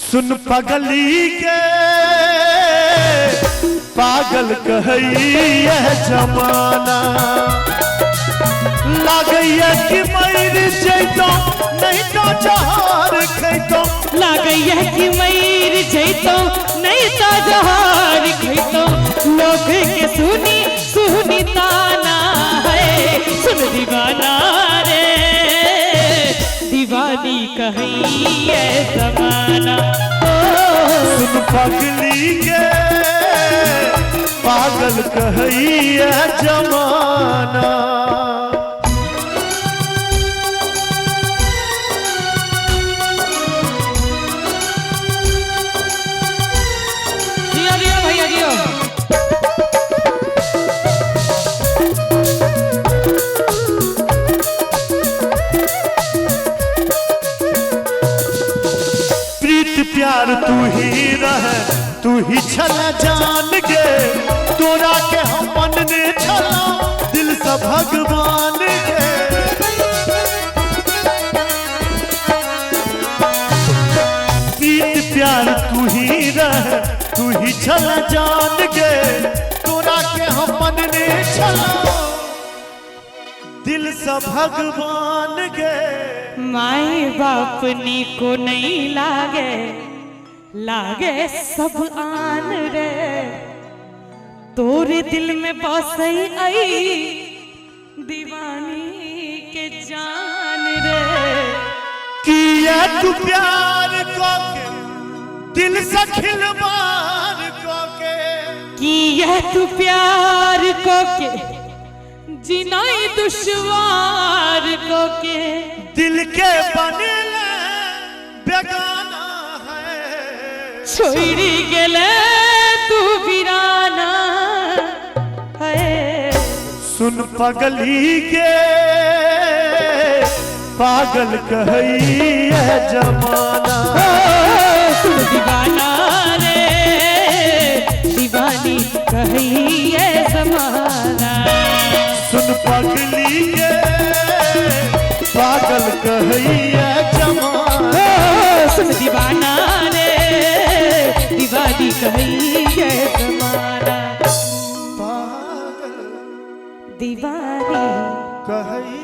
सुन पगली के पागल कहई यह जमाना लागैया कि मर जैतो नहीं तो जहार खैतो लागैया कि मर जैतो नहीं तो जहार खैतो लोग के सुनी सुनी ताना है सुन दीवाना रे दीवानी कहीं ये जमाना सुन पगली के पागल कहई यह जमाना प्यार तू ही रह तू ही छला जान गे तोरा के हम मन ने छला दिल से भगवान गे प्रीत प्यार तू ही रह तू ही छला जान गे तोरा के हम मन ने छला दिल से भगवान गे माए बाप नी को नहीं लागे लागे सब आन रे तोरे दिल में बसई आई दीवानी के जान रे किया तू प्यार को के दिल से खिलवाड़ को के किया तू प्यार को के जिनाई दुश्वार को के दिल के बने बेगाना है छोड़ी गेले तू वीराना है सुन पगली के पागल कहई है जमाना सुन दीवाना रे दीवानी कही है जमाना सुन पगली के पागल कहई है जमाना सुन दीवाना रे दीवानी कही है जमाना पागल दीवानी कहई